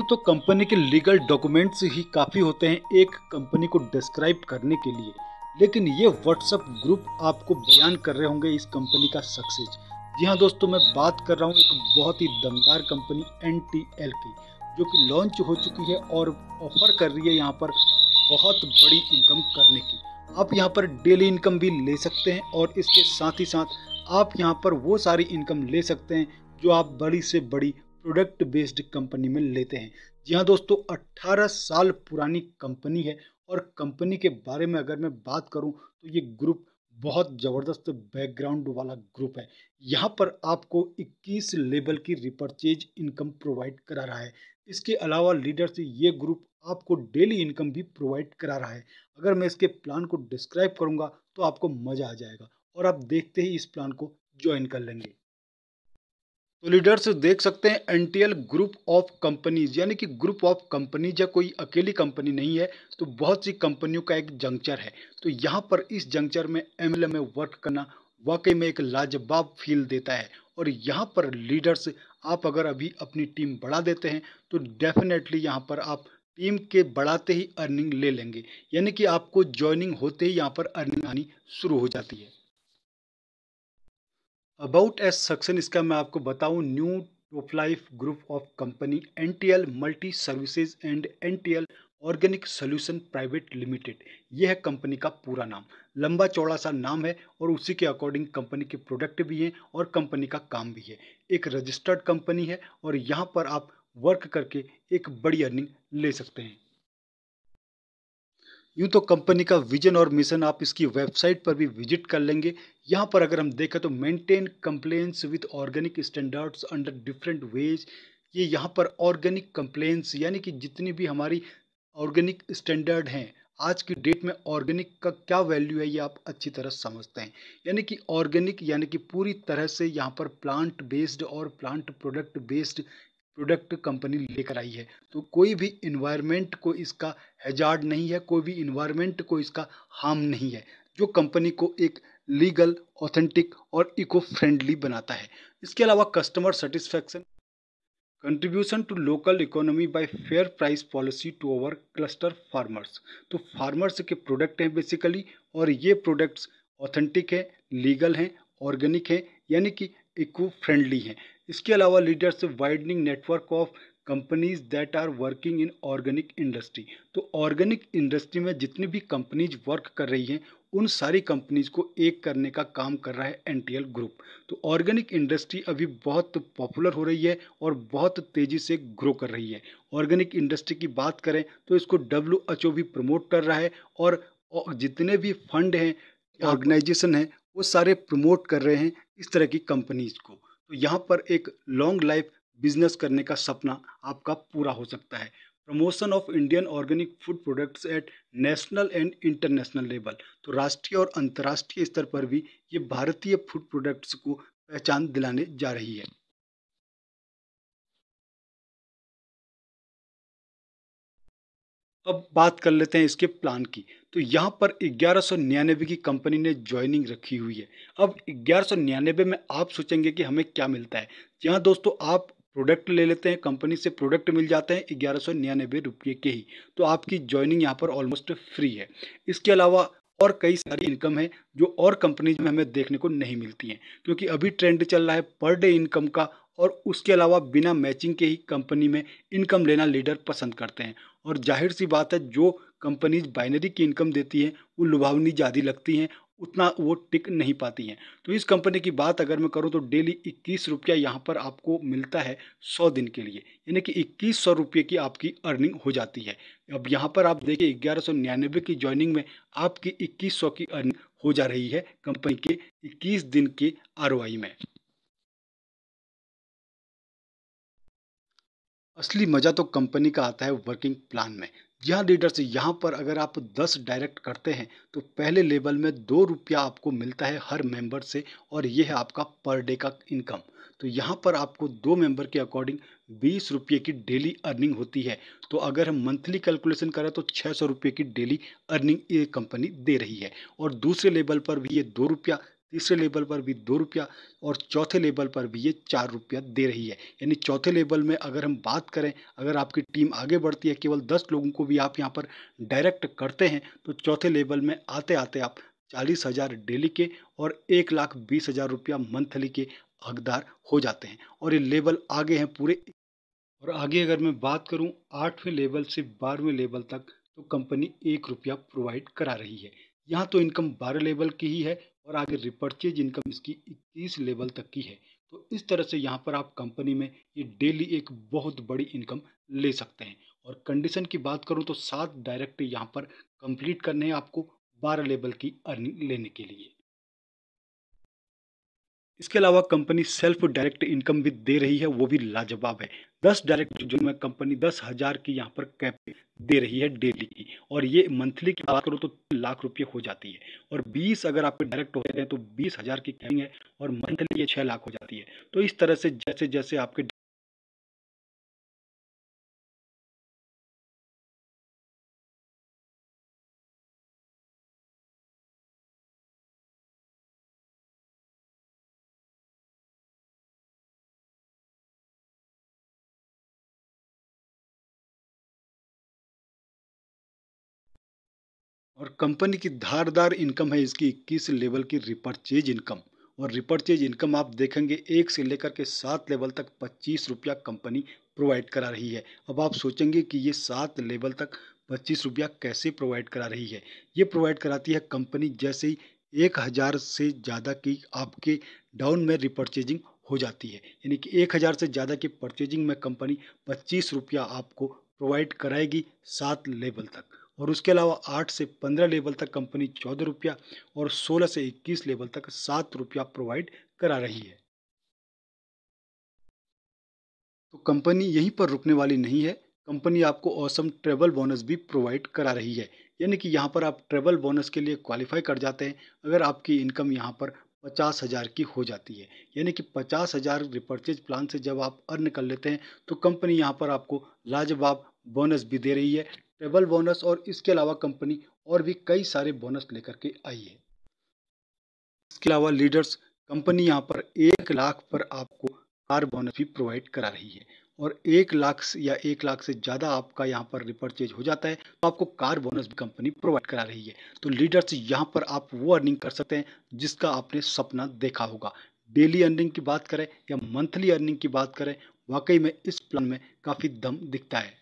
तो कंपनी के legal documents ही काफ़ी होते हैं एक कंपनी को डिस्क्राइब करने के लिए, लेकिन ये व्हाट्सएप ग्रुप आपको बयान कर रहे होंगे इस कंपनी का सक्सेस। जी हाँ दोस्तों, मैं बात कर रहा हूँ एक बहुत ही दमदार कंपनी एनटीएल की, जो कि लॉन्च हो चुकी है और ऑफर कर रही है यहाँ पर बहुत बड़ी इनकम करने की। आप यहाँ पर डेली इनकम भी ले सकते हैं और इसके साथ ही साथ आप यहाँ पर वो सारी इनकम ले सकते हैं जो आप बड़ी से बड़ी प्रोडक्ट बेस्ड कंपनी में लेते हैं। जी हाँ दोस्तों, 18 साल पुरानी कंपनी है और कंपनी के बारे में अगर मैं बात करूं तो ये ग्रुप बहुत ज़बरदस्त बैकग्राउंड वाला ग्रुप है। यहाँ पर आपको 21 लेवल की रिपर्चेज इनकम प्रोवाइड करा रहा है। इसके अलावा लीडर से ये ग्रुप आपको डेली इनकम भी प्रोवाइड करा रहा है। अगर मैं इसके प्लान को डिस्क्राइब करूंगा तो आपको मज़ा आ जाएगा और आप देखते ही इस प्लान को ज्वाइन कर लेंगे। तो लीडर्स देख सकते हैं एनटीएल ग्रुप ऑफ कंपनीज, यानी कि ग्रुप ऑफ कंपनीज है, कोई अकेली कंपनी नहीं है। तो बहुत सी कंपनियों का एक जंक्चर है। तो यहाँ पर इस जंक्चर में एमएलए में वर्क करना वाकई में एक लाजवाब फील देता है। और यहाँ पर लीडर्स, आप अगर अभी अपनी टीम बढ़ा देते हैं तो डेफिनेटली यहाँ पर आप टीम के बढ़ाते ही अर्निंग ले लेंगे, यानी कि आपको ज्वाइनिंग होते ही यहाँ पर अर्निंग आनी शुरू हो जाती है। अबाउट एस सक्सेन इसका मैं आपको बताऊं, new top life group of company NTL multi services and NTL organic solution private limited, यह है कंपनी का पूरा नाम। लंबा चौड़ा सा नाम है और उसी के अकॉर्डिंग कंपनी के प्रोडक्ट भी हैं और कंपनी का काम भी है। एक रजिस्टर्ड कंपनी है और यहाँ पर आप वर्क करके एक बड़ी अर्निंग ले सकते हैं। यूँ तो कंपनी का विजन और मिशन आप इसकी वेबसाइट पर भी विजिट कर लेंगे। यहाँ पर अगर हम देखें तो maintain complaints with organic standards under different ways. ये यहाँ पर ऑर्गेनिक कंप्लेंट्स यानी कि जितनी भी हमारी ऑर्गेनिक स्टैंडर्ड हैं, आज की डेट में ऑर्गेनिक का क्या वैल्यू है ये आप अच्छी तरह समझते हैं। यानी कि ऑर्गेनिक यानी कि पूरी तरह से यहाँ पर प्लांट बेस्ड और plant product based product company लेकर आई है। तो कोई भी इन्वायरमेंट को इसका हैजार्ड नहीं है, कोई भी इन्वायरमेंट को इसका हार्म नहीं है, जो कंपनी को एक लीगल, ऑथेंटिक और इको फ्रेंडली बनाता है। इसके अलावा customer satisfaction, contribution to local economy by fair price policy to our cluster farmers. तो फार्मर्स के प्रोडक्ट हैं बेसिकली, और ये प्रोडक्ट्स ऑथेंटिक है, लीगल हैं, ऑर्गेनिक है, यानी कि इको फ्रेंडली हैं। इसके अलावा leaders widening network of companies that are working in organic industry. तो ऑर्गेनिक इंडस्ट्री में जितनी भी कंपनीज वर्क कर रही हैं उन सारी कंपनीज को एक करने का काम कर रहा है एनटीएल ग्रुप। तो ऑर्गेनिक इंडस्ट्री अभी बहुत पॉपुलर हो रही है और बहुत तेज़ी से ग्रो कर रही है। ऑर्गेनिक इंडस्ट्री की बात करें तो इसको डब्ल्यूएचओ भी प्रमोट कर रहा है और जितने भी फंड हैं, ऑर्गेनाइजेशन हैं, वो सारे प्रमोट कर रहे हैं इस तरह की कंपनीज को। तो यहाँ पर एक लॉन्ग लाइफ बिजनेस करने का सपना आपका पूरा हो सकता है। Promotion of Indian organic food products at national and international level. तो राष्ट्रीय और अंतर्राष्ट्रीय स्तर पर भी ये भारतीय फूड प्रोडक्ट्स को पहचान दिलाने जा रही है। अब बात कर लेते हैं इसके प्लान की। तो यहाँ पर 1199 की कंपनी ने ज्वाइनिंग रखी हुई है। अब 1199 में आप सोचेंगे कि हमें क्या मिलता है। जी हाँ दोस्तों, आप प्रोडक्ट ले लेते हैं, कंपनी से प्रोडक्ट मिल जाते हैं 1199 रुपये के ही। तो आपकी ज्वाइनिंग यहाँ पर ऑलमोस्ट फ्री है। इसके अलावा और कई सारी इनकम है जो और कंपनीज में हमें देखने को नहीं मिलती हैं, क्योंकि अभी ट्रेंड चल रहा है पर डे इनकम का। और उसके अलावा बिना मैचिंग के ही कंपनी में इनकम लेना लीडर पसंद करते हैं। और जाहिर सी बात है, जो कंपनीज बाइनरी की इनकम देती हैं वो लुभावनी ज़्यादा लगती हैं, उतना वो टिक नहीं पाती हैं। तो इस कंपनी की बात अगर मैं करूं तो डेली 21 रुपया यहाँ पर आपको मिलता है 100 दिन के लिए, यानी कि 2100 रुपये की आपकी अर्निंग हो जाती है। अब यहाँ पर आप देखिए 1199 की ज्वाइनिंग में आपकी 2100 की अर्निंग हो जा रही है कंपनी के 21 दिन के आरओआई में। असली मज़ा तो कंपनी का आता है वर्किंग प्लान में। यहाँ लीडर्स, यहाँ पर अगर आप 10 डायरेक्ट करते हैं तो पहले लेवल में 2 रुपया आपको मिलता है हर मेंबर से, और ये है आपका पर डे का इनकम। तो यहाँ पर आपको 2 मेंबर के अकॉर्डिंग 20 रुपये की डेली अर्निंग होती है। तो अगर हम मंथली कैलकुलेशन करें तो 600 रुपये की डेली अर्निंग ये कंपनी दे रही है। और दूसरे लेवल पर भी ये 2 रुपया, तीसरे लेवल पर भी 2 रुपया और चौथे लेवल पर भी ये 4 रुपया दे रही है। यानी चौथे लेवल में अगर हम बात करें, अगर आपकी टीम आगे बढ़ती है, केवल 10 लोगों को भी आप यहाँ पर डायरेक्ट करते हैं, तो चौथे लेवल में आते-आते आप 40,000 डेली के और 1,20,000 रुपया मंथली के हकदार हो जाते हैं। और ये लेवल आगे हैं पूरे। और आगे अगर मैं बात करूं 8वें लेवल से 12वें लेवल तक, तो कंपनी 1 रुपया प्रोवाइड करा रही है। यहाँ तो इनकम 12 लेवल की ही है और आगे रिपर्चेज इनकम इसकी 21 लेवल तक की है। तो इस तरह से यहाँ पर आप कंपनी में ये डेली एक बहुत बड़ी इनकम ले सकते हैं। और कंडीशन की बात करूँ तो 7 डायरेक्ट यहाँ पर कंप्लीट करने हैं आपको 12 लेवल की अर्निंग लेने के लिए। इसके अलावा कंपनी सेल्फ डायरेक्ट इनकम भी दे रही है, वो भी लाजवाब है। 10 डायरेक्ट जो में कंपनी 10,000 की यहाँ पर कैप दे रही है डेली की, और ये मंथली की बात करो तो 3 लाख रुपये हो जाती है। और 20 अगर आपके डायरेक्ट होते हैं तो 20,000 की कैपिंग है और मंथली ये 6 लाख हो जाती है। तो इस तरह से जैसे जैसे आपके और कंपनी की धारदार इनकम है इसकी 21 लेवल की रिपर्चेज इनकम। और रिपर्चेज इनकम आप देखेंगे 1 से लेकर के 7 लेवल तक 25 रुपया कंपनी प्रोवाइड करा रही है। अब आप सोचेंगे कि ये 7 लेवल तक 25 रुपया कैसे प्रोवाइड करा रही है। ये प्रोवाइड कराती है कंपनी जैसे ही 1,000 से ज़्यादा की आपके डाउन में रिपर्चेजिंग हो जाती है। यानी कि 1,000 से ज़्यादा की परचेजिंग में कंपनी 25 रुपया आपको प्रोवाइड कराएगी 7 लेवल तक। और उसके अलावा 8 से 15 लेवल तक कंपनी 14 रुपया और 16 से 21 लेवल तक 7 रुपया प्रोवाइड करा रही है। तो कंपनी यहीं पर रुकने वाली नहीं है, कंपनी आपको ऑसम ट्रैवल बोनस भी प्रोवाइड करा रही है। यानी कि यहाँ पर आप ट्रैवल बोनस के लिए क्वालिफाई कर जाते हैं अगर आपकी इनकम यहाँ पर 50,000 की हो जाती है। यानी कि 50,000 रिपर्चेज प्लान से जब आप अर्न कर लेते हैं तो कंपनी यहाँ पर आपको लाजवाब बोनस भी दे रही है, ट्रैवल बोनस। और इसके अलावा कंपनी और भी कई सारे बोनस लेकर के आई है। इसके अलावा लीडर्स, कंपनी यहाँ पर 1 लाख पर आपको कार बोनस भी प्रोवाइड करा रही है। और 1 लाख या 1 लाख से ज़्यादा आपका यहाँ पर रिपर्चेज हो जाता है तो आपको कार बोनस भी कंपनी प्रोवाइड करा रही है। तो लीडर्स, यहाँ पर आप वो अर्निंग कर सकते हैं जिसका आपने सपना देखा होगा। डेली अर्निंग की बात करें या मंथली अर्निंग की बात करें, वाकई में इस प्लान में काफ़ी दम दिखता है।